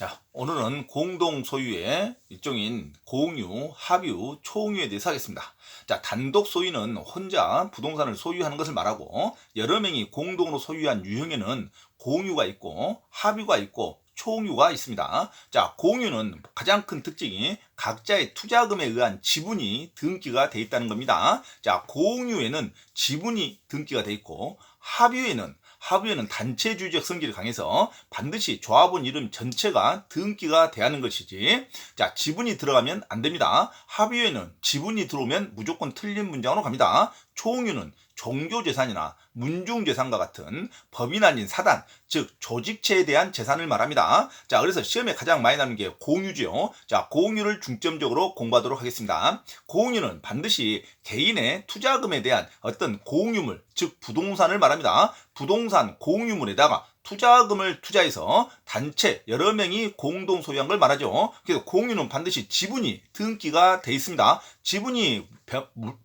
자, 오늘은 공동 소유의 일종인 공유, 합유, 총유에 대해서 하겠습니다. 자, 단독 소유는 혼자 부동산을 소유하는 것을 말하고 여러 명이 공동으로 소유한 유형에는 공유가 있고 합유가 있고 총유가 있습니다. 자, 공유는 가장 큰 특징이 각자의 투자금에 의한 지분이 등기가 돼 있다는 겁니다. 자, 공유에는 지분이 등기가 돼 있고 합유에는 단체주의적 성질이 강해서 반드시 조합원 이름 전체가 등기가 돼야 하는 것이지, 자, 지분이 들어가면 안 됩니다. 합유에는 지분이 들어오면 무조건 틀린 문장으로 갑니다. 총유는 종교재산이나 문중재산과 같은 법인 아닌 사단, 즉 조직체에 대한 재산을 말합니다. 자, 그래서 시험에 가장 많이 나오는 게 공유죠. 자, 공유를 중점적으로 공부하도록 하겠습니다. 공유는 반드시 개인의 투자금에 대한 어떤 공유물, 즉 부동산을 말합니다. 부동산 공유물에다가 투자금을 투자해서 단체 여러 명이 공동 소유한 걸 말하죠. 그래서 공유는 반드시 지분이 등기가 돼 있습니다. 지분이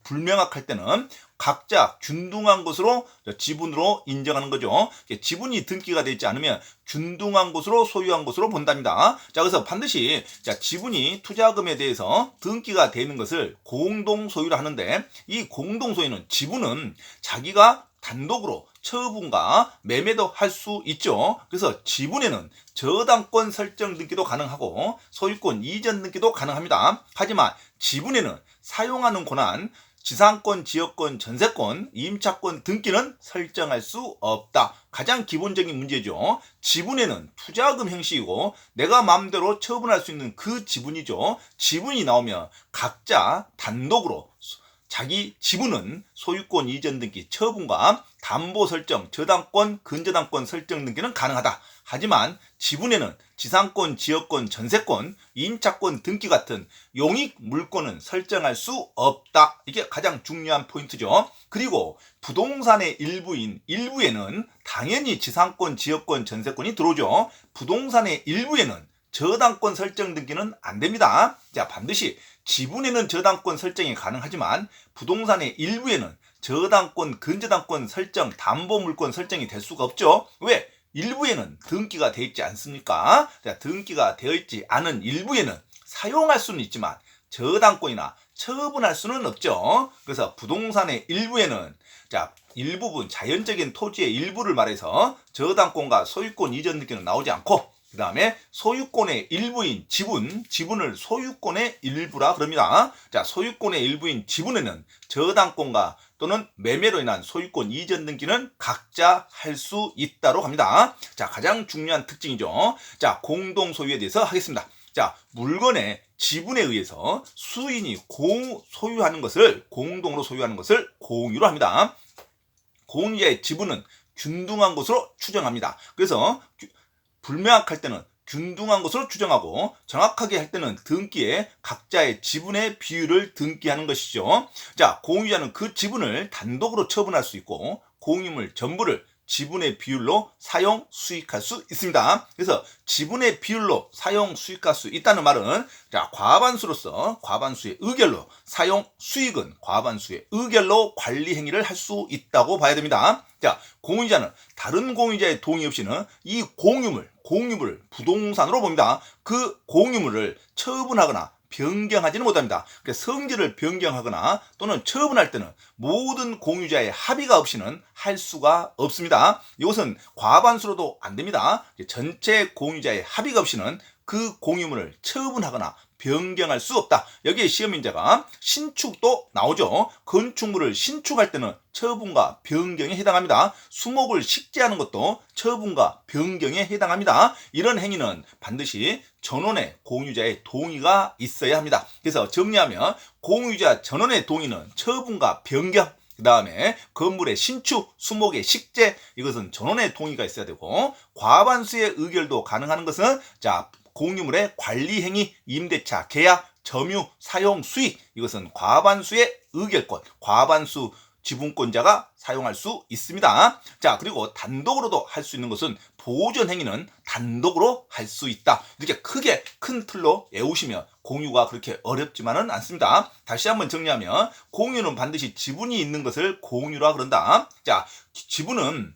불명확할 때는 각자 균등한 것으로 지분으로 인정하는 거죠. 지분이 등기가 되어 있지 않으면 균등한 것으로 소유한 것으로 본답니다. 자, 그래서 반드시 지분이 투자금에 대해서 등기가 되어 있는 것을 공동 소유를 하는데, 이 공동 소유는 지분은 자기가 단독으로 처분과 매매도 할 수 있죠. 그래서 지분에는 저당권 설정 등기도 가능하고 소유권 이전 등기도 가능합니다. 하지만 지분에는 사용하는 권한, 지상권, 지역권, 전세권, 임차권 등기는 설정할 수 없다. 가장 기본적인 문제죠. 지분에는 투자금 형식이고 내가 마음대로 처분할 수 있는 그 지분이죠. 지분이 나오면 각자 단독으로 자기 지분은 소유권 이전 등기 처분과 담보 설정, 저당권, 근저당권 설정 등기는 가능하다. 하지만 지분에는 지상권, 지역권, 전세권, 임차권 등기 같은 용익 물권은 설정할 수 없다. 이게 가장 중요한 포인트죠. 그리고 부동산의 일부인 일부에는 당연히 지상권, 지역권, 전세권이 들어오죠. 부동산의 일부에는 저당권 설정 등기는 안 됩니다. 자, 반드시 지분에는 저당권 설정이 가능하지만 부동산의 일부에는 저당권, 근저당권 설정, 담보물권 설정이 될 수가 없죠. 왜? 일부에는 등기가 되어 있지 않습니까? 자, 등기가 되어 있지 않은 일부에는 사용할 수는 있지만 저당권이나 처분할 수는 없죠. 그래서 부동산의 일부에는 일부분 자연적인 토지의 일부를 말해서 저당권과 소유권 이전 등기는 나오지 않고, 그 다음에 소유권의 일부인 지분을 소유권의 일부라 그럽니다. 자, 소유권의 일부인 지분에는 저당권과 또는 매매로 인한 소유권 이전 등기는 각자 할 수 있다로 합니다. 자, 가장 중요한 특징이죠. 자, 공동 소유에 대해서 하겠습니다. 자, 물건의 지분에 의해서 수인이 소유하는 것을, 공동으로 소유하는 것을 공유로 합니다. 공유자의 지분은 균등한 것으로 추정합니다. 그래서 불명확할 때는 균등한 것으로 추정하고 정확하게 할 때는 등기에 각자의 지분의 비율을 등기하는 것이죠. 자, 공유자는 그 지분을 단독으로 처분할 수 있고 공유물 전부를 지분의 비율로 사용 수익할 수 있습니다. 그래서 지분의 비율로 사용 수익할 수 있다는 말은, 자, 과반수로서 과반수의 의결로 사용 수익은 과반수의 의결로 관리 행위를 할 수 있다고 봐야 됩니다. 자, 공유자는 다른 공유자의 동의 없이는 이 공유물을 부동산으로 봅니다. 그 공유물을 처분하거나 변경하지는 못합니다. 성질을 변경하거나 또는 처분할 때는 모든 공유자의 합의가 없이는 할 수가 없습니다. 이것은 과반수로도 안 됩니다. 전체 공유자의 합의가 없이는 그 공유물을 처분하거나 변경할 수 없다. 여기에 시험 문제가 신축도 나오죠. 건축물을 신축할 때는 처분과 변경에 해당합니다. 수목을 식재하는 것도 처분과 변경에 해당합니다. 이런 행위는 반드시 전원의 공유자의 동의가 있어야 합니다. 그래서 정리하면 공유자 전원의 동의는 처분과 변경, 그 다음에 건물의 신축, 수목의 식재, 이것은 전원의 동의가 있어야 되고, 과반수의 의결도 가능한 것은 공유물의 관리 행위, 임대차, 계약, 점유, 사용, 수익, 이것은 과반수의 의결권, 과반수 지분권자가 사용할 수 있습니다. 자, 그리고 단독으로도 할 수 있는 것은 보존 행위는 단독으로 할 수 있다. 이렇게 크게 큰 틀로 외우시면 공유가 그렇게 어렵지만은 않습니다. 다시 한번 정리하면 공유는 반드시 지분이 있는 것을 공유라 그런다. 자, 지분은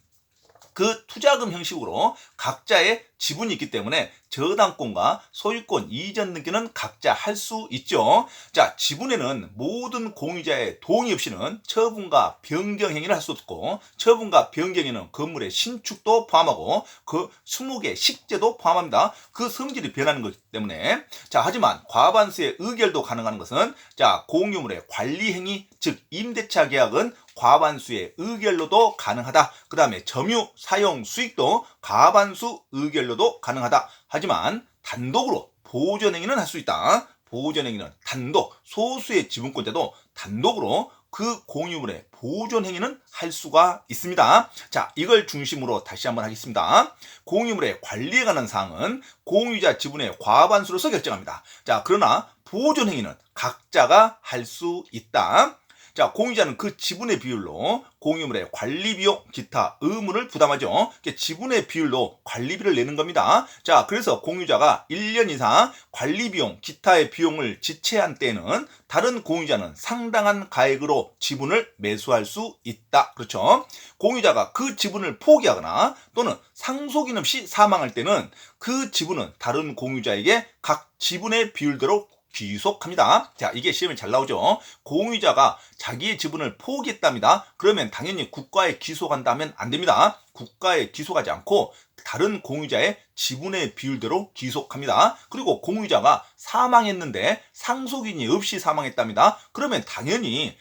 그 투자금 형식으로 각자의 지분이 있기 때문에 저당권과 소유권 이전 등기는 각자 할 수 있죠. 자, 지분에는 모든 공유자의 동의 없이는 처분과 변경 행위를 할 수 없고, 처분과 변경에는 건물의 신축도 포함하고 그 20개 식재도 포함합니다. 그 성질이 변하는 것이기 때문에. 자, 하지만 과반수의 의결도 가능한 것은, 자, 공유물의 관리 행위, 즉 임대차 계약은 과반수의 의결로도 가능하다. 그 다음에 점유, 사용, 수익도 과반수 의결로도 가능하다. 하지만 단독으로 보존행위는 할 수 있다. 보존행위는 단독, 소수의 지분권자도 단독으로 그 공유물의 보존행위는 할 수가 있습니다. 자, 이걸 중심으로 다시 한번 하겠습니다. 공유물의 관리에 관한 사항은 공유자 지분의 과반수로서 결정합니다. 자, 그러나 보존행위는 각자가 할 수 있다. 자, 공유자는 그 지분의 비율로 공유물의 관리비용, 기타 의무를 부담하죠. 지분의 비율로 관리비를 내는 겁니다. 자, 그래서 공유자가 1년 이상 관리비용, 기타의 비용을 지체한 때에는 다른 공유자는 상당한 가액으로 지분을 매수할 수 있다. 그렇죠? 공유자가 그 지분을 포기하거나 또는 상속인 없이 사망할 때는 그 지분은 다른 공유자에게 각 지분의 비율대로 귀속합니다. 자, 이게 시험에 잘 나오죠. 공유자가 자기의 지분을 포기했답니다. 그러면 당연히 국가에 귀속한다면 안 됩니다. 국가에 귀속하지 않고 다른 공유자의 지분의 비율대로 귀속합니다. 그리고 공유자가 사망했는데 상속인이 없이 사망했답니다. 그러면 당연히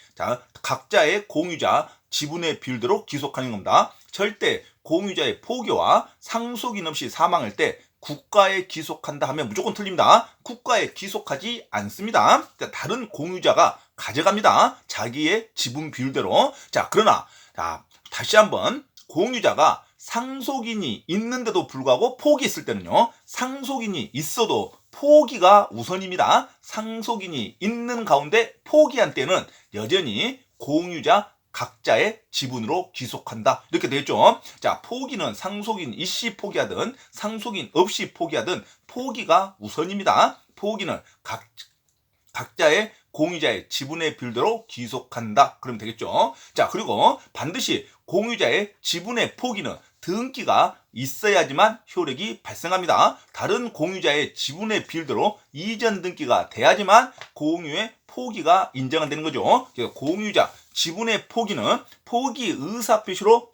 각자의 공유자 지분의 비율대로 귀속하는 겁니다. 절대 공유자의 포기와 상속인 없이 사망할 때 국가에 귀속한다 하면 무조건 틀립니다. 국가에 귀속하지 않습니다. 다른 공유자가 가져갑니다. 자기의 지분 비율대로. 자, 그러나 다시 한번 공유자가 상속인이 있는데도 불구하고 포기했을 때는요. 상속인이 있어도 포기가 우선입니다. 상속인이 있는 가운데 포기한 때는 여전히 공유자 각자의 지분으로 귀속한다. 이렇게 되겠죠. 자, 포기는 상속인 있이 포기하든 상속인 없이 포기하든 포기가 우선입니다. 포기는 각자의 공유자의 지분의 비율대로 귀속한다. 그러면 되겠죠. 자, 그리고 반드시 공유자의 지분의 포기는 등기가 있어야지만 효력이 발생합니다. 다른 공유자의 지분의 비율대로 이전 등기가 돼야지만 공유의 포기가 인정되는 거죠. 그래서 공유자 지분의 포기는 포기 의사표시로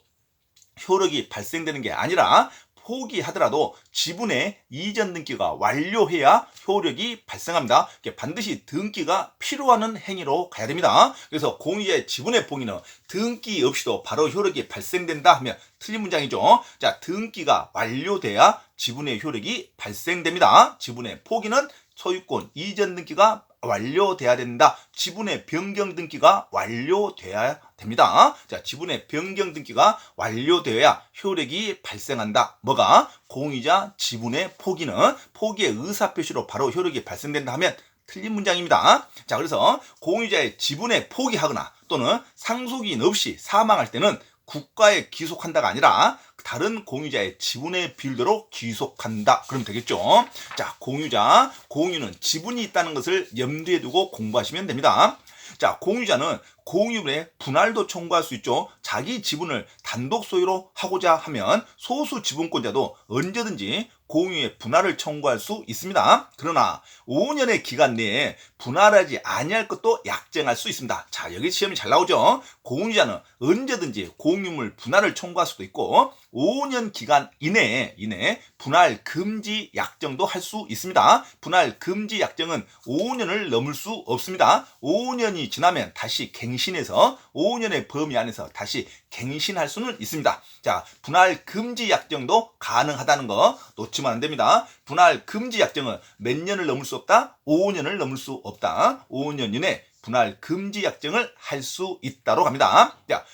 효력이 발생되는 게 아니라 포기하더라도 지분의 이전 등기가 완료해야 효력이 발생합니다. 반드시 등기가 필요한 행위로 가야 됩니다. 그래서 공유자의 지분의 포기는 등기 없이도 바로 효력이 발생된다 하면 틀린 문장이죠. 자, 등기가 완료돼야 지분의 효력이 발생됩니다. 지분의 포기는 소유권 이전 등기가 완료돼야 된다. 지분의 변경 등기가 완료돼야 됩니다. 자, 지분의 변경 등기가 완료되어야 효력이 발생한다. 뭐가? 공유자 지분의 포기는 포기의 의사표시로 바로 효력이 발생된다 하면 틀린 문장입니다. 자, 그래서 공유자의 지분에 포기하거나 또는 상속인 없이 사망할 때는 국가에 귀속한다가 아니라 다른 공유자의 지분의 비율대로 귀속한다. 그러면 되겠죠. 자, 공유는 지분이 있다는 것을 염두에 두고 공부하시면 됩니다. 자, 공유자는 공유물의 분할도 청구할 수 있죠. 자기 지분을 단독 소유로 하고자 하면 소수 지분권자도 언제든지 공유의 분할을 청구할 수 있습니다. 그러나 5년의 기간 내에 분할하지 아니할 것도 약정할 수 있습니다. 자, 여기 시험이 잘 나오죠. 공유자는 언제든지 공유물 분할을 청구할 수도 있고 5년 기간 이내에 분할 금지 약정도 할 수 있습니다. 분할 금지 약정은 5년을 넘을 수 없습니다. 5년이 지나면 다시 갱신해서 5년의 범위 안에서 다시 갱신할 수는 있습니다. 자, 분할 금지 약정도 가능하다는 거 놓치면 안 됩니다. 분할 금지 약정은 몇 년을 넘을 수 없다? 5년을 넘을 수 없다. 5년 이내 분할 금지 약정을 할 수 있다로 갑니다. 자,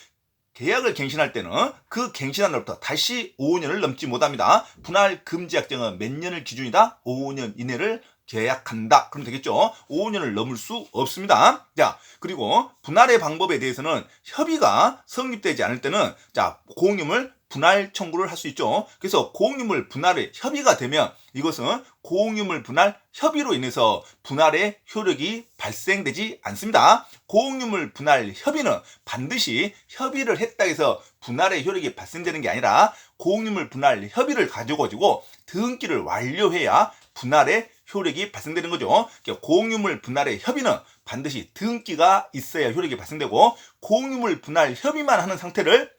계약을 갱신할 때는 그 갱신한 날부터 다시 5년을 넘지 못합니다. 분할 금지 약정은 몇 년을 기준이다? 5년 이내를 계약한다. 그럼 되겠죠. 5년을 넘을 수 없습니다. 자, 그리고 분할의 방법에 대해서는 협의가 성립되지 않을 때는 자, 공유물 분할 청구를 할 수 있죠. 그래서 공유물 분할의 협의가 되면 이것은 공유물 분할 협의로 인해서 분할의 효력이 발생되지 않습니다. 고응유물 분할 협의는 반드시 협의를 했다 해서 분할의 효력이 발생되는 게 아니라 고응유물 분할 협의를 가지고 등기를 완료해야 분할의 효력이 발생되는 거죠. 고응유물 분할의 협의는 반드시 등기가 있어야 효력이 발생되고 고응유물 분할 협의만 하는 상태를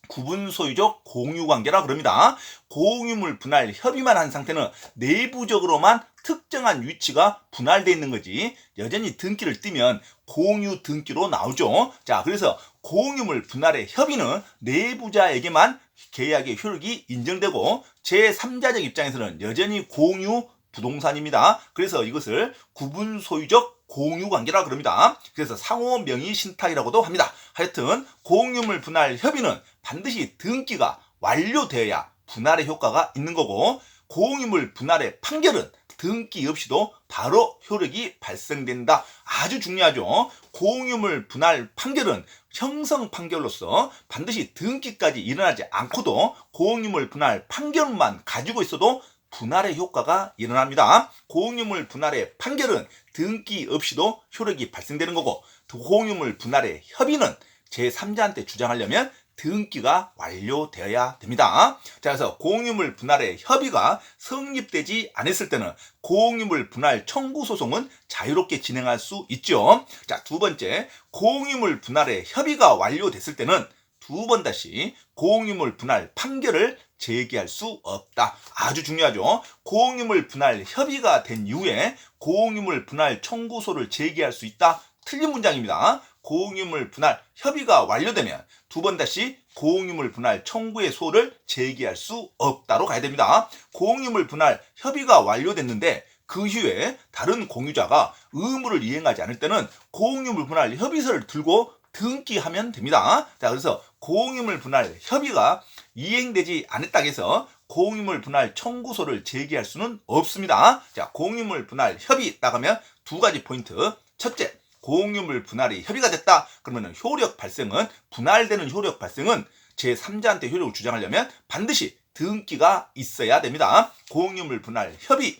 구분소유적 공유관계라 그럽니다. 고응유물 분할 협의만 한 상태는 내부적으로만 특정한 위치가 분할되어 있는 거지 여전히 등기를 띄면 공유 등기로 나오죠. 자, 그래서 고응유물 분할의 협의는 내부자에게만 계약의 효력이 인정되고 제3자적 입장에서는 여전히 공유 부동산입니다. 그래서 이것을 구분소유적 공유관계라 그럽니다. 그래서 상호 명의 신탁이라고도 합니다. 하여튼 고응유물 분할 협의는 반드시 등기가 완료되어야 분할의 효과가 있는 거고 고응유물 분할의 판결은 등기 없이도 바로 효력이 발생된다. 아주 중요하죠. 고응유물 분할 판결은 형성 판결로서 반드시 등기까지 일어나지 않고도 고응유물 분할 판결만 가지고 있어도 분할의 효과가 일어납니다. 고응유물 분할의 판결은 등기 없이도 효력이 발생되는 거고 고응유물 분할의 협의는 제3자한테 주장하려면 등기가 완료되어야 됩니다. 자, 그래서 고응유물 분할의 협의가 성립되지 않았을 때는 고응유물 분할 청구 소송은 자유롭게 진행할 수 있죠. 자, 두 번째, 고응유물 분할의 협의가 완료됐을 때는 두 번 다시 고응유물 분할 판결을 제기할 수 없다. 아주 중요하죠. 고응유물 분할 협의가 된 이후에 고응유물 분할 청구소를 제기할 수 있다. 틀린 문장입니다. 고응유물 분할 협의가 완료되면 두 번 다시 고응유물 분할 청구의 소를 제기할 수 없다로 가야 됩니다. 고응유물 분할 협의가 완료됐는데 그 이후에 다른 공유자가 의무를 이행하지 않을 때는 고응유물 분할 협의서를 들고 등기하면 됩니다. 자, 그래서 고응유물 분할 협의가 이행되지 않았다 해서 고응유물 분할 청구소를 제기할 수는 없습니다. 자, 고응유물 분할 협의 나가면 두 가지 포인트. 첫째, 고응유물 분할이 협의가 됐다. 그러면 효력 발생은 분할되는 효력 발생은 제3자한테 효력을 주장하려면 반드시 등기가 있어야 됩니다. 고응유물 분할 협의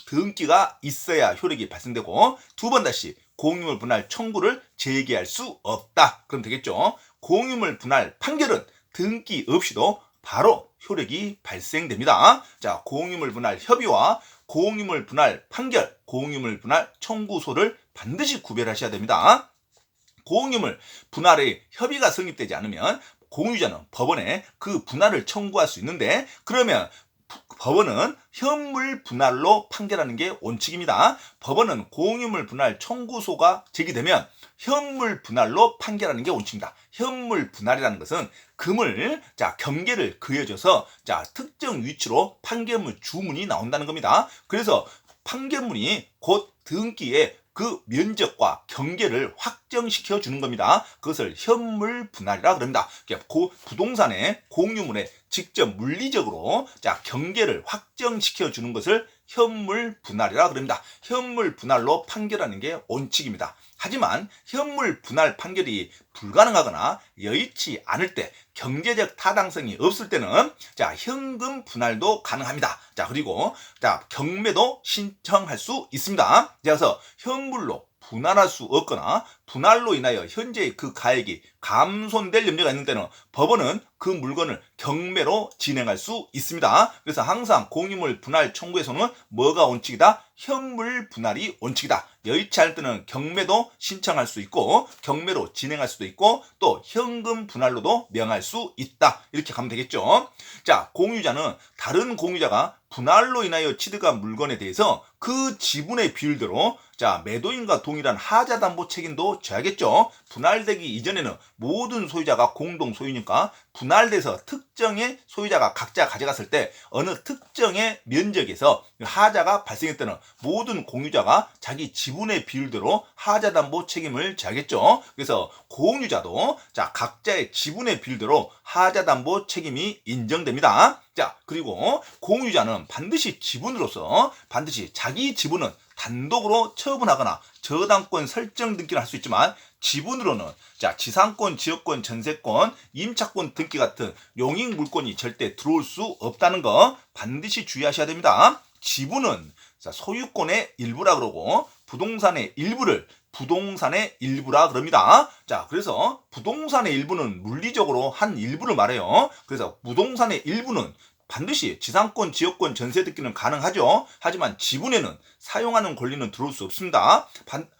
등기가 있어야 효력이 발생되고 두 번 다시 고응유물 분할 청구를 제기할 수 없다. 그럼 되겠죠. 고응유물 분할 판결은 등기 없이도 바로 효력이 발생됩니다. 자, 고응유물 분할 협의와 고응유물 분할 판결, 고응유물 분할 청구소를 반드시 구별하셔야 됩니다. 고응유물 분할의 협의가 성립되지 않으면 공유자는 법원에 그 분할을 청구할 수 있는데 그러면 법원은 현물 분할로 판결하는 게 원칙입니다. 법원은 고응유물 분할 청구소가 제기되면 현물 분할로 판결하는 게 원칙입니다. 현물 분할이라는 것은 금을 경계를 그어줘서 특정 위치로 판결문 주문이 나온다는 겁니다. 그래서 판결문이 곧 등기에 그 면적과 경계를 확정시켜 주는 겁니다. 그것을 현물 분할이라 그럽니다. 부동산의 공유물에 직접 물리적으로 경계를 확정시켜 주는 것을 현물 분할이라 그럽니다. 현물 분할로 판결하는 게 원칙입니다. 하지만 현물 분할 판결이 불가능하거나 여의치 않을 때 경제적 타당성이 없을 때는 현금 분할도 가능합니다. 그리고 경매도 신청할 수 있습니다. 그래서 현물로 분할할 수 없거나 분할로 인하여 현재의 그 가액이 감손될 염려가 있는 때는 법원은 그 물건을 경매로 진행할 수 있습니다. 그래서 항상 공유물 분할 청구에서는 뭐가 원칙이다? 현물 분할이 원칙이다. 여의치 않을 때는 경매도 신청할 수 있고 경매로 진행할 수도 있고 또 현금 분할로도 명할 수 있다. 이렇게 가면 되겠죠. 자, 공유자는 다른 공유자가 분할로 인하여 취득한 물건에 대해서 그 지분의 비율대로 매도인과 동일한 하자담보 책임도 져야겠죠. 분할되기 이전에는 모든 소유자가 공동 소유니까 분할돼서 특정의 소유자가 각자 가져갔을 때 어느 특정의 면적에서 하자가 발생할 때는 모든 공유자가 자기 지분의 비율대로 하자담보 책임을 져야겠죠. 그래서 공유자도 각자의 지분의 비율대로 하자담보 책임이 인정됩니다. 그리고 공유자는 반드시 지분으로서 반드시 자기 지분은 단독으로 처분하거나 저당권 설정 등기를 할 수 있지만 지분으로는 지상권, 지역권, 전세권, 임차권 등기 같은 용익 물권이 절대 들어올 수 없다는 거 반드시 주의하셔야 됩니다. 지분은 자, 소유권의 일부라 그러고 부동산의 일부를 부동산의 일부라 그럽니다. 자, 그래서 부동산의 일부는 물리적으로 한 일부를 말해요. 그래서 부동산의 일부는 반드시 지상권, 지역권, 전세 등기는 가능하죠. 하지만 지분에는 사용하는 권리는 들어올 수 없습니다.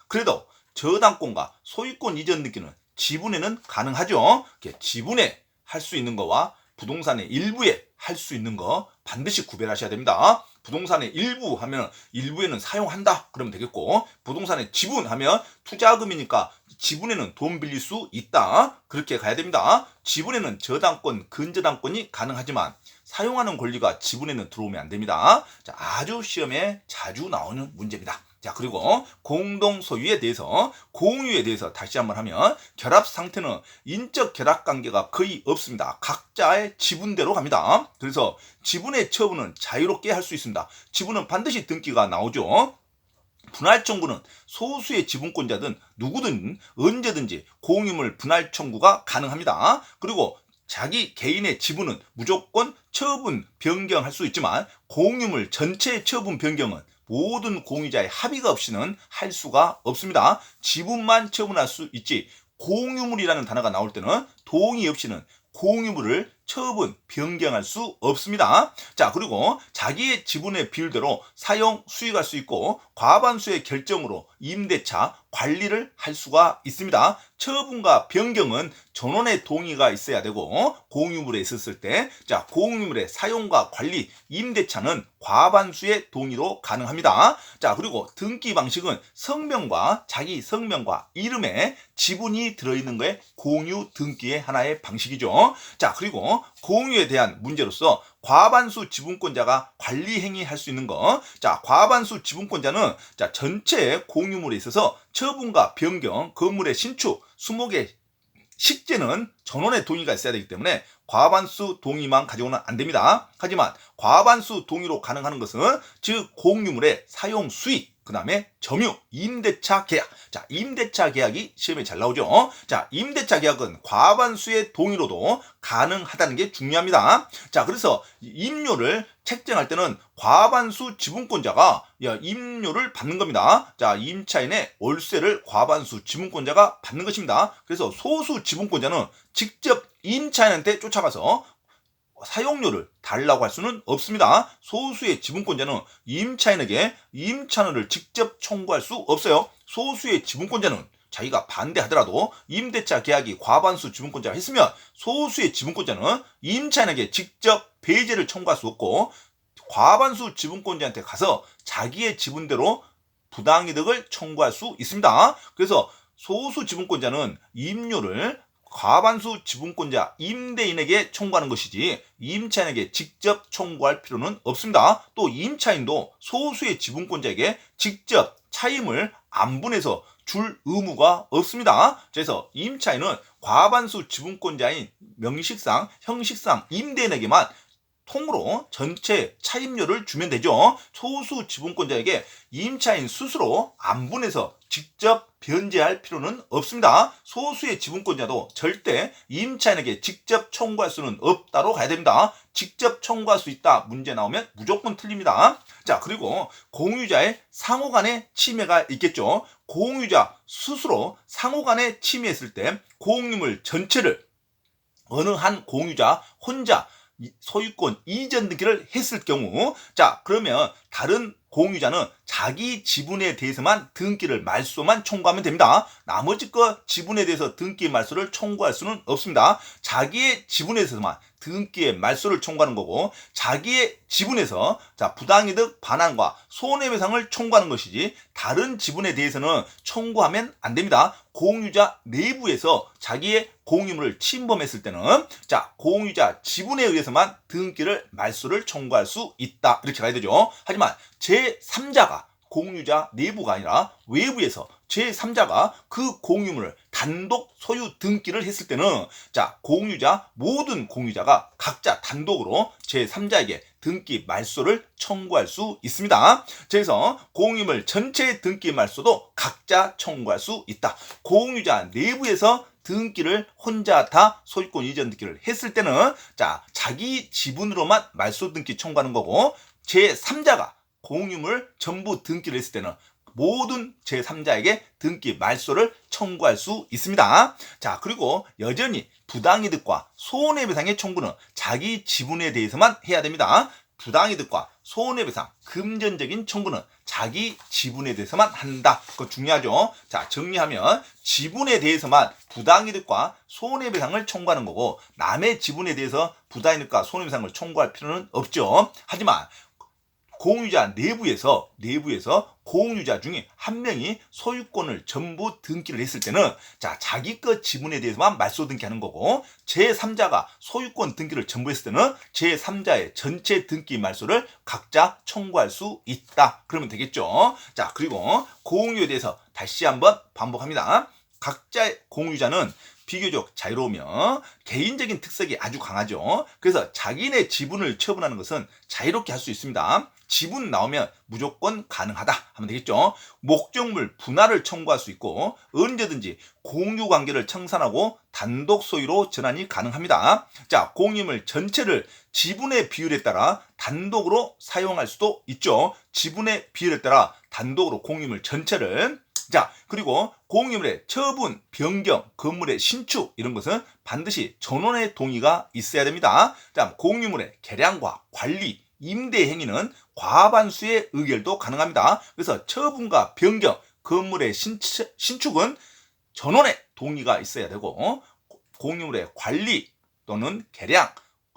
그래도 저당권과 소유권 이전 등기는 지분에는 가능하죠. 지분에 할 수 있는 거와 부동산의 일부에 할 수 있는 거 반드시 구별하셔야 됩니다. 부동산의 일부 하면 일부에는 사용한다 그러면 되겠고, 부동산의 지분 하면 투자금이니까 지분에는 돈 빌릴 수 있다 그렇게 가야 됩니다. 지분에는 저당권, 근저당권이 가능하지만 사용하는 권리가 지분에는 들어오면 안 됩니다. 자, 아주 시험에 자주 나오는 문제입니다. 자, 그리고 공동 소유에 대해서, 공유에 대해서 다시 한번 하면 결합 상태는 인적 결합 관계가 거의 없습니다. 각자의 지분대로 갑니다. 그래서 지분의 처분은 자유롭게 할 수 있습니다. 지분은 반드시 등기가 나오죠. 분할 청구는 소수의 지분권자든 누구든 언제든지 공유물 분할 청구가 가능합니다. 그리고 자기 개인의 지분은 무조건 처분 변경할 수 있지만 공유물 전체의 처분 변경은 모든 공유자의 합의가 없이는 할 수가 없습니다. 지분만 처분할 수 있지 공유물이라는 단어가 나올 때는 동의 없이는 공유물을 처분, 변경할 수 없습니다. 자, 그리고 자기의 지분의 비율대로 사용, 수익할 수 있고 과반수의 결정으로 임대차 관리를 할 수가 있습니다. 처분과 변경은 전원의 동의가 있어야 되고 공유물에 있었을 때, 자, 공유물의 사용과 관리, 임대차는 과반수의 동의로 가능합니다. 자, 그리고 등기 방식은 성명과 자기 성명과 이름에 지분이 들어있는 거에 공유 등기의 하나의 방식이죠. 자, 그리고 공유에 대한 문제로서 과반수 지분권자가 관리 행위할 수 있는 거. 자, 과반수 지분권자는 자, 전체 공유물에 있어서 처분과 변경, 건물의 신축, 수목의 식재는 전원의 동의가 있어야 되기 때문에 과반수 동의만 가져오면 안 됩니다. 하지만 과반수 동의로 가능한 것은 즉 공유물의 사용 수익, 그 다음에 점유, 임대차 계약. 자, 임대차 계약이 시험에 잘 나오죠. 자, 임대차 계약은 과반수의 동의로도 가능하다는 게 중요합니다. 자, 그래서 임료를 책정할 때는 과반수 지분권자가 임료를 받는 겁니다. 자, 임차인의 월세를 과반수 지분권자가 받는 것입니다. 그래서 소수 지분권자는 직접 임차인한테 쫓아가서 사용료를 달라고 할 수는 없습니다. 소수의 지분권자는 임차인에게 임차료를 직접 청구할 수 없어요. 소수의 지분권자는 자기가 반대하더라도 임대차 계약이 과반수 지분권자가 했으면 소수의 지분권자는 임차인에게 직접 배제를 청구할 수 없고 과반수 지분권자한테 가서 자기의 지분대로 부당이득을 청구할 수 있습니다. 그래서 소수 지분권자는 임료를 과반수 지분권자 임대인에게 청구하는 것이지 임차인에게 직접 청구할 필요는 없습니다. 또 임차인도 소수의 지분권자에게 직접 차임을 안분해서 줄 의무가 없습니다. 그래서 임차인은 과반수 지분권자인 명식상, 형식상 임대인에게만 통으로 전체 차임료를 주면 되죠. 소수 지분권자에게 임차인 스스로 안분해서 직접 변제할 필요는 없습니다. 소수의 지분권자도 절대 임차인에게 직접 청구할 수는 없다로 가야 됩니다. 직접 청구할 수 있다 문제 나오면 무조건 틀립니다. 자, 그리고 공유자의 상호간의 침해가 있겠죠. 공유자 스스로 상호간에 침해했을 때 공유물 전체를 어느 한 공유자 혼자 소유권 이전 등기를 했을 경우, 자, 그러면 다른 공유자는 자기 지분에 대해서만 등기를 말소만 청구하면 됩니다. 나머지 것 지분에 대해서 등기 말소를 청구할 수는 없습니다. 자기의 지분에 대해서만 등기의 말소를 청구하는 거고 자기의 지분에서 자, 부당이득 반환과 손해배상을 청구하는 것이지 다른 지분에 대해서는 청구하면 안 됩니다. 공유자 내부에서 자기의 공유물을 침범했을 때는 자, 공유자 지분에 의해서만 등기를 말소를 청구할 수 있다. 이렇게 가야 되죠. 하지만 제3자가 공유자 내부가 아니라 외부에서 제3자가 그 공유물을 단독 소유 등기를 했을 때는 자, 공유자 모든 공유자가 각자 단독으로 제3자에게 등기 말소를 청구할 수 있습니다. 그래서 공유물 전체 등기 말소도 각자 청구할 수 있다. 공유자 내부에서 등기를 혼자 다 소유권 이전 등기를 했을 때는 자, 자기 지분으로만 말소 등기 청구하는 거고 제3자가 공유물 전부 등기를 했을 때는 모든 제3자에게 등기 말소를 청구할 수 있습니다. 자, 그리고 여전히 부당이득과 손해배상의 청구는 자기 지분에 대해서만 해야 됩니다. 부당이득과 손해배상, 금전적인 청구는 자기 지분에 대해서만 한다. 그거 중요하죠. 자, 정리하면 지분에 대해서만 부당이득과 손해배상을 청구하는 거고 남의 지분에 대해서 부당이득과 손해배상을 청구할 필요는 없죠. 하지만 공유자 내부에서 공유자 중에 한 명이 소유권을 전부 등기를 했을 때는 자, 자기 것 지분에 대해서만 말소 등기하는 거고 제3자가 소유권 등기를 전부 했을 때는 제3자의 전체 등기 말소를 각자 청구할 수 있다. 그러면 되겠죠. 자, 그리고 공유에 대해서 다시 한번 반복합니다. 각자의 공유자는 비교적 자유로우며 개인적인 특색이 아주 강하죠. 그래서 자기네 지분을 처분하는 것은 자유롭게 할 수 있습니다. 지분 나오면 무조건 가능하다 하면 되겠죠. 목적물 분할을 청구할 수 있고 언제든지 공유 관계를 청산하고 단독 소유로 전환이 가능합니다. 자, 공유물 전체를 지분의 비율에 따라 단독으로 사용할 수도 있죠. 지분의 비율에 따라 단독으로 공유물 전체를. 자, 그리고 공유물의 처분, 변경, 건물의 신축 이런 것은 반드시 전원의 동의가 있어야 됩니다. 자, 공유물의 개량과 관리, 임대 행위는 과반수의 의결도 가능합니다. 그래서 처분과 변경, 건물의 신축은 전원의 동의가 있어야 되고 공유물의 관리 또는 개량,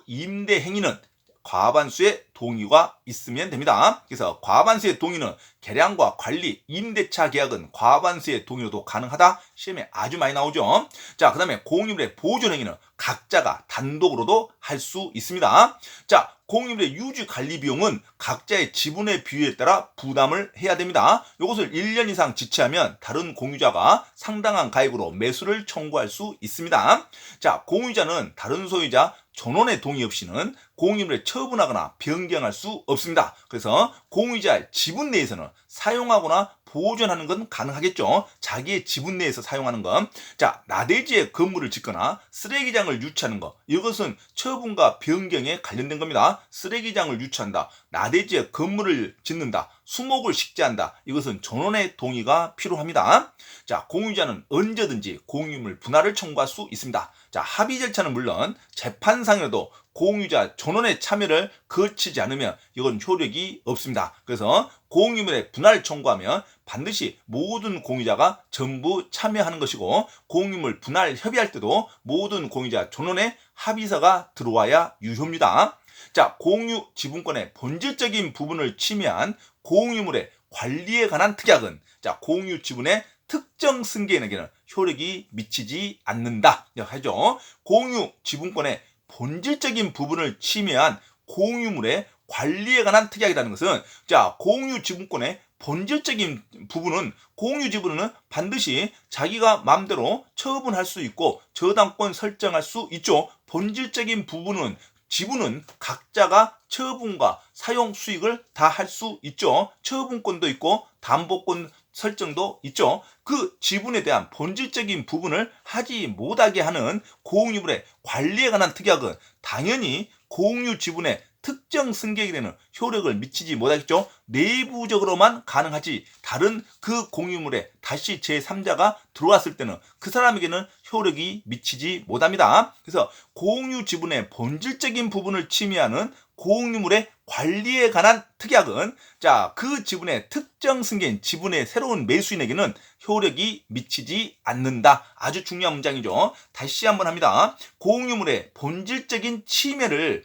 임대 행위는 과반수의 동의가 있으면 됩니다. 그래서 과반수의 동의는 개량과 관리, 임대차 계약은 과반수의 동의로도 가능하다. 시험에 아주 많이 나오죠. 자, 그 다음에 공유물의 보존 행위는 각자가 단독으로도 할 수 있습니다. 자, 공유물의 유지 관리 비용은 각자의 지분의 비율에 따라 부담을 해야 됩니다. 이것을 1년 이상 지체하면 다른 공유자가 상당한 가액으로 매수를 청구할 수 있습니다. 자, 공유자는 다른 소유자 전원의 동의 없이는 공유물을 처분하거나 변경할 수 없습니다. 그래서 공유자의 지분 내에서는 사용하거나 보존하는 건 가능하겠죠. 자기의 지분 내에서 사용하는 건. 자, 나대지에 건물을 짓거나 쓰레기장을 유치하는 것. 이것은 처분과 변경에 관련된 겁니다. 쓰레기장을 유치한다. 나대지에 건물을 짓는다. 수목을 식재한다. 이것은 전원의 동의가 필요합니다. 자, 공유자는 언제든지 공유물 분할을 청구할 수 있습니다. 자, 합의 절차는 물론 재판상에도 공유자 전원의 참여를 거치지 않으면 이건 효력이 없습니다. 그래서 공유물의 분할 청구하면 반드시 모든 공유자가 전부 참여하는 것이고 공유물 분할 협의할 때도 모든 공유자 전원의 합의서가 들어와야 유효입니다. 자, 공유 지분권의 본질적인 부분을 침해한 공유물의 관리에 관한 특약은 자, 공유 지분의 특정 승계인에게는 효력이 미치지 않는다. 하죠. 공유 지분권의 본질적인 부분을 침해한 공유물의 관리에 관한 특약이라는 것은 자, 공유 지분권의 본질적인 부분은 공유 지분은 반드시 자기가 마음대로 처분할 수 있고 저당권 설정할 수 있죠. 본질적인 부분은 지분은 각자가 처분과 사용 수익을 다 할 수 있죠. 처분권도 있고 담보권 설정도 있죠. 그 지분에 대한 본질적인 부분을 하지 못하게 하는 공유물의 관리에 관한 특약은 당연히 공유 지분의 특정 승객에게는 효력을 미치지 못하겠죠. 내부적으로만 가능하지 다른 그 공유물에 다시 제3자가 들어왔을 때는 그 사람에게는 효력이 미치지 못합니다. 그래서 공유 지분의 본질적인 부분을 침해하는 공유물의 관리에 관한 특약은 자, 그 지분의 특정 승계인 지분의 새로운 매수인에게는 효력이 미치지 않는다. 아주 중요한 문장이죠. 다시 한번 합니다. 공유물의 본질적인 침해를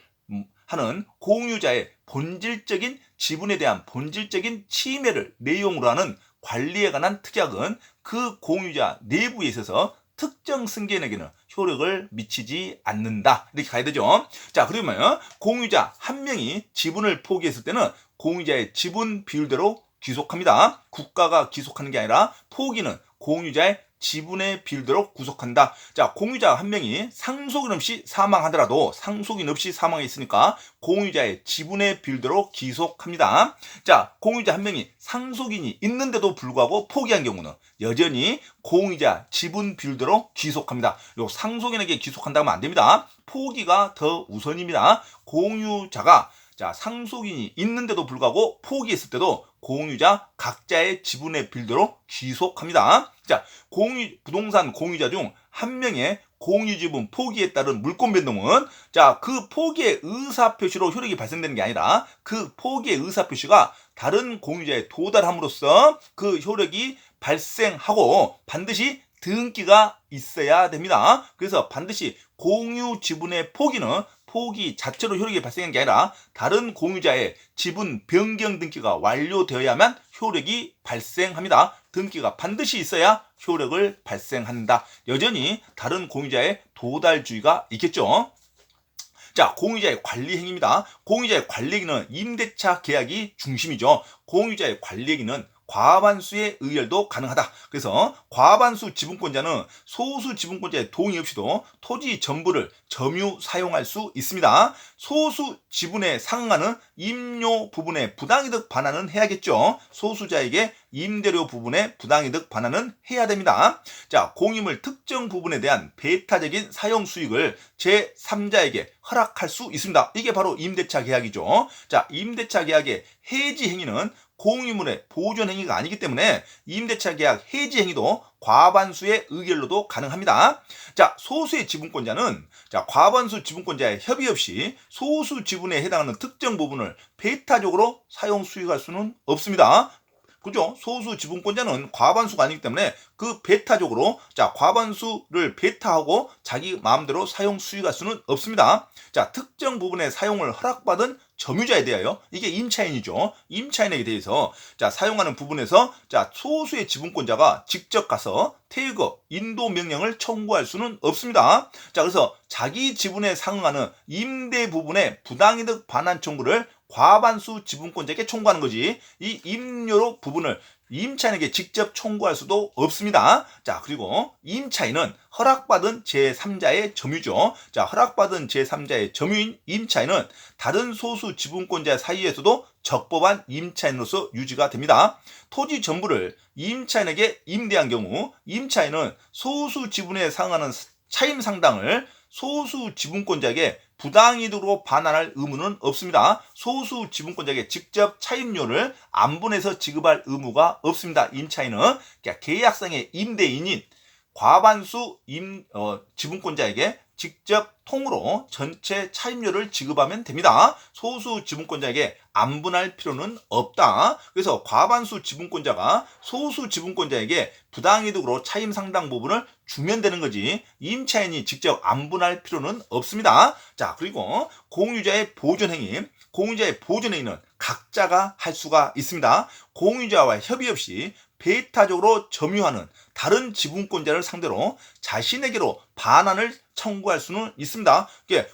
하는 공유자의 본질적인 지분에 대한 본질적인 침해를 내용으로 하는 관리에 관한 특약은 그 공유자 내부에 있어서 특정 승계인에게는 효력을 미치지 않는다. 이렇게 가야 되죠. 자, 그러면 공유자 한 명이 지분을 포기했을 때는 공유자의 지분 비율대로 귀속합니다. 국가가 귀속하는 게 아니라 포기는 공유자의 지분의 비율대로 구속한다. 자, 공유자 한 명이 상속인 없이 사망하더라도 상속인 없이 사망했으니까 공유자의 지분의 비율대로 귀속합니다. 자, 공유자 한 명이 상속인이 있는데도 불구하고 포기한 경우는 여전히 공유자 지분 비율대로 귀속합니다. 요 상속인에게 귀속한다면 안 됩니다. 포기가 더 우선입니다. 공유자가 자, 상속인이 있는데도 불구하고 포기했을 때도 공유자 각자의 지분의 필대로 귀속합니다. 자, 부동산 공유자 중 한 명의 공유 지분 포기에 따른 물권 변동은 자, 그 포기의 의사 표시로 효력이 발생되는 게 아니라 그 포기의 의사 표시가 다른 공유자에 도달함으로써 그 효력이 발생하고 반드시 등기가 있어야 됩니다. 그래서 반드시 공유 지분의 포기 자체로 효력이 발생한 게 아니라 다른 공유자의 지분 변경 등기가 완료되어야만 효력이 발생합니다. 등기가 반드시 있어야 효력을 발생한다. 여전히 다른 공유자의 도달주의가 있겠죠. 자, 공유자의 관리 행위입니다. 공유자의 관리 행위는 임대차 계약이 중심이죠. 공유자의 관리 행위는 과반수의 의결도 가능하다. 그래서 과반수 지분권자는 소수 지분권자의 동의 없이도 토지 전부를 점유 사용할 수 있습니다. 소수 지분에 상응하는 임료 부분의 부당이득 반환은 해야겠죠. 소수자에게 임대료 부분의 부당이득 반환은 해야 됩니다. 자, 공유물 특정 부분에 대한 배타적인 사용 수익을 제3자에게 허락할 수 있습니다. 이게 바로 임대차 계약이죠. 자, 임대차 계약의 해지 행위는 공유물의 보존 행위가 아니기 때문에 임대차 계약 해지 행위도 과반수의 의결로도 가능합니다. 자, 소수의 지분권자는 과반수 지분권자의 협의 없이 소수 지분에 해당하는 특정 부분을 배타적으로 사용 수익할 수는 없습니다. 그죠? 소수 지분권자는 과반수가 아니기 때문에 그 배타적으로 과반수를 배타하고 자기 마음대로 사용 수익할 수는 없습니다. 자, 특정 부분의 사용을 허락받은 점유자에 대하여 이게 임차인이죠. 임차인에게 대해서 사용하는 부분에서 소수의 지분권자가 직접 가서 퇴거, 인도 명령을 청구할 수는 없습니다. 자, 그래서 자기 지분에 상응하는 임대 부분의 부당이득 반환 청구를 과반수 지분권자에게 청구하는 거지. 이 임료 부분을 임차인에게 직접 청구할 수도 없습니다. 자, 그리고 임차인은 허락받은 제3자의 점유죠. 자, 허락받은 제3자의 점유인 임차인은 다른 소수 지분권자 사이에서도 적법한 임차인으로서 유지가 됩니다. 토지 전부를 임차인에게 임대한 경우 임차인은 소수 지분에 상응하는 차임 상당을 소수 지분권자에게 부당이득으로 반환할 의무는 없습니다. 소수 지분권자에게 직접 차임료를 안분해서 지급할 의무가 없습니다. 임차인은 계약상의 임대인인 과반수 지분권자에게 직접 통으로 전체 차임료를 지급하면 됩니다. 소수 지분권자에게 안분할 필요는 없다. 그래서 과반수 지분권자가 소수 지분권자에게 부당이득으로 차임 상당 부분을 주면 되는 거지 임차인이 직접 안분할 필요는 없습니다. 자, 그리고 공유자의 보존행위. 공유자의 보존행위는 각자가 할 수가 있습니다. 공유자와 협의 없이 배타적으로 점유하는 다른 지분권자를 상대로 자신에게로 반환을 청구할 수는 있습니다.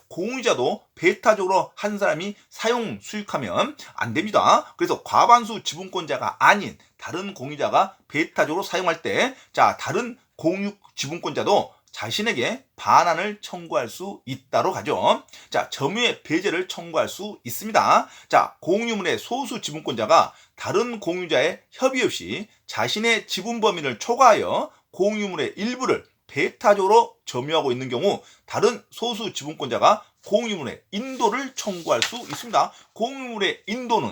공유자도 배타적으로 한 사람이 사용 수익하면 안 됩니다. 그래서 과반수 지분권자가 아닌 다른 공유자가 배타적으로 사용할 때 다른 공유 지분권자도 자신에게 반환을 청구할 수 있다로 가죠. 자, 점유의 배제를 청구할 수 있습니다. 자, 공유물의 소수 지분권자가 다른 공유자의 협의 없이 자신의 지분 범위를 초과하여 공유물의 일부를 배타적으로 점유하고 있는 경우 다른 소수 지분권자가 공유물의 인도를 청구할 수 있습니다. 공유물의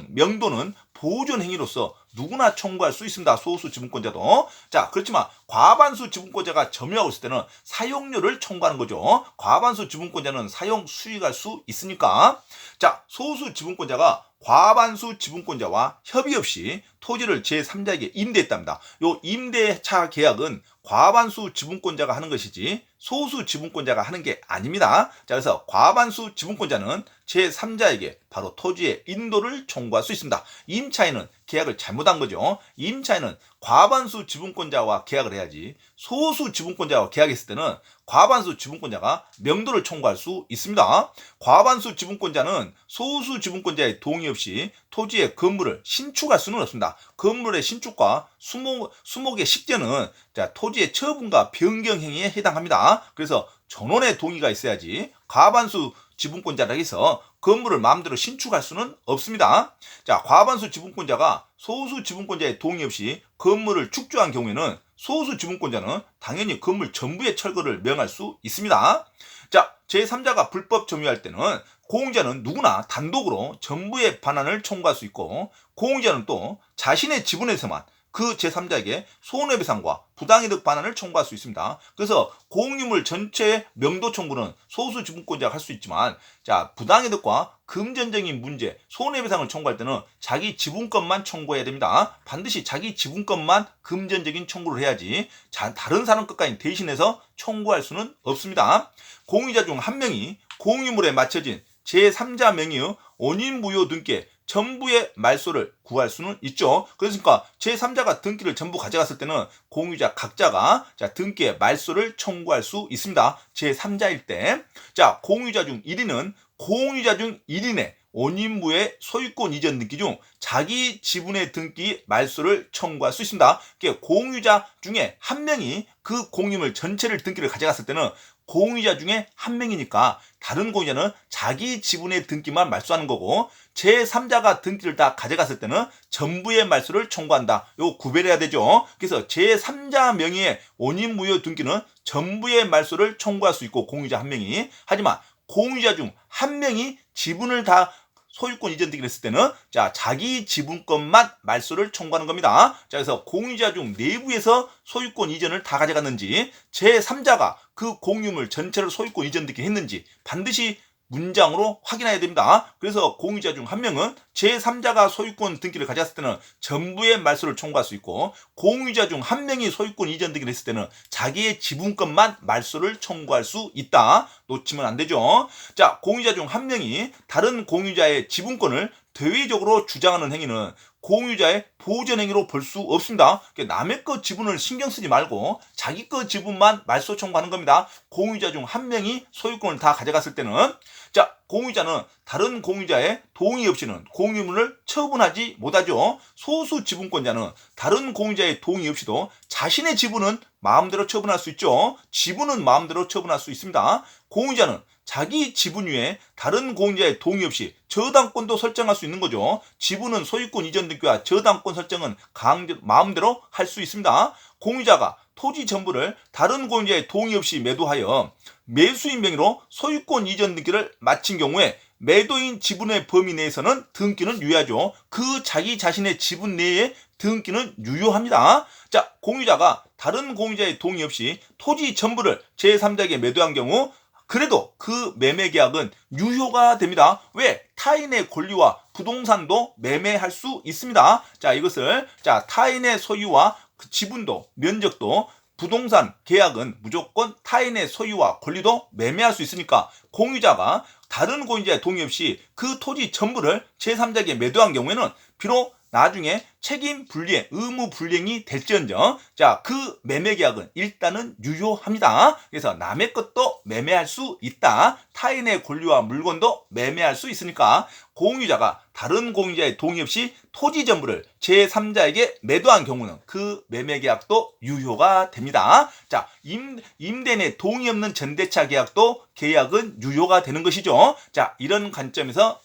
명도는 보존 행위로서 누구나 청구할 수 있습니다. 소수 지분권자도. 자, 그렇지만 과반수 지분권자가 점유하고 있을 때는 사용료를 청구하는 거죠. 과반수 지분권자는 사용 수익할 수 있으니까. 자, 소수 지분권자가 과반수 지분권자와 협의 없이 토지를 제3자에게 임대했답니다. 요 임대차 계약은 과반수 지분권자가 하는 것이지 소수 지분권자가 하는 게 아닙니다. 자, 그래서 과반수 지분권자는 제3자에게 바로 토지의 인도를 청구할 수 있습니다. 임차인은 계약을 잘못한 거죠. 임차인은 과반수 지분권자와 계약을 해야지 소수 지분권자와 계약했을 때는 과반수 지분권자가 명도를 청구할 수 있습니다. 과반수 지분권자는 소수 지분권자의 동의 없이 토지의 건물을 신축할 수는 없습니다. 건물의 신축과 수목의 식재는 토지의 처분과 변경 행위에 해당합니다. 그래서 전원의 동의가 있어야지 과반수 지분권자라 해서 건물을 마음대로 신축할 수는 없습니다. 자, 과반수 지분권자가 소수 지분권자의 동의 없이 건물을 축조한 경우에는 소수 지분권자는 당연히 건물 전부의 철거를 명할 수 있습니다. 자, 제3자가 불법 점유할 때는 공유자는 누구나 단독으로 전부의 반환을 청구할 수 있고, 공유자는 또 자신의 지분에서만 그 제3자에게 손해배상과 부당이득 반환을 청구할 수 있습니다. 그래서 공유물 전체의 명도 청구는 소수 지분권자가 할 수 있지만, 자, 부당이득과 금전적인 문제, 손해배상을 청구할 때는 자기 지분권만 청구해야 됩니다. 반드시 자기 지분권만 금전적인 청구를 해야지 다른 사람 것까지 대신해서 청구할 수는 없습니다. 공유자 중 한 명이 공유물에 맞춰진 제3자 명의의 원인무효 등기에 전부의 말소를 구할 수는 있죠. 그러니까 제3자가 등기를 전부 가져갔을 때는 공유자 각자가 등기에 말소를 청구할 수 있습니다. 제3자일 때. 자, 공유자 중 1인은 공유자 중 1인의 원인무효의 소유권 이전 등기 중 자기 지분의 등기 말소를 청구할 수 있습니다. 공유자 중에 한 명이 그 공유물 전체를 등기를 가져갔을 때는 공유자 중에 한 명이니까 다른 공유자는 자기 지분의 등기만 말소하는 거고, 제3자가 등기를 다 가져갔을 때는 전부의 말소를 청구한다. 이거 구별해야 되죠. 그래서 제3자 명의의 원인무효 등기는 전부의 말소를 청구할 수 있고, 공유자 한 명이. 하지만 공유자 중 한 명이 지분을 다 소유권 이전 등기를 했을 때는 자기 지분권만 말소를 청구하는 겁니다. 자, 그래서 공유자 중 내부에서 소유권 이전을 다 가져갔는지, 제3자가 그 공유물 전체를 소유권 이전 등기 했는지 반드시 문장으로 확인해야 됩니다. 그래서 공유자 중 한 명은 제3자가 소유권 등기를 가졌을 때는 전부의 말소를 청구할 수 있고, 공유자 중 한 명이 소유권 이전 등기를 했을 때는 자기의 지분권만 말소를 청구할 수 있다. 놓치면 안 되죠. 자, 공유자 중 한 명이 다른 공유자의 지분권을 대외적으로 주장하는 행위는 공유자의 보전행위로 볼 수 없습니다. 남의 거 지분을 신경 쓰지 말고 자기 거 지분만 말소 청구하는 겁니다. 공유자 중 한 명이 소유권을 다 가져갔을 때는, 자, 공유자는 다른 공유자의 동의 없이는 공유물을 처분하지 못하죠. 소수 지분권자는 다른 공유자의 동의 없이도 자신의 지분은 마음대로 처분할 수 있죠. 지분은 마음대로 처분할 수 있습니다. 공유자는 자기 지분 위에 다른 공유자의 동의 없이 저당권도 설정할 수 있는 거죠. 지분은 소유권 이전 등기와 저당권 설정은 마음대로 할 수 있습니다. 공유자가 토지 전부를 다른 공유자의 동의 없이 매도하여 매수인 명의로 소유권 이전 등기를 마친 경우에 매도인 지분의 범위 내에서는 등기는 유효하죠. 그 자기 자신의 지분 내에 등기는 유효합니다. 자, 공유자가 다른 공유자의 동의 없이 토지 전부를 제3자에게 매도한 경우 그래도 그 매매 계약은 유효가 됩니다. 왜? 타인의 권리와 부동산도 매매할 수 있습니다. 자, 이것을 타인의 소유와 그 지분도 면적도 부동산 계약은 무조건 타인의 소유와 권리도 매매할 수 있으니까 공유자가 다른 공유자의 동의 없이 그 토지 전부를 제3자에게 매도한 경우에는 비록 나중에 책임 불이행, 의무 불이행이 될지언정 그 매매 계약은 일단은 유효합니다. 그래서 남의 것도 매매할 수 있다. 타인의 권리와 물건도 매매할 수 있으니까 공유자가 다른 공유자의 동의 없이 토지 전부를 제3자에게 매도한 경우는 그 매매 계약도 유효가 됩니다. 자, 임대인의 동의 없는 전대차 계약도 계약은 유효가 되는 것이죠. 자, 이런 관점에서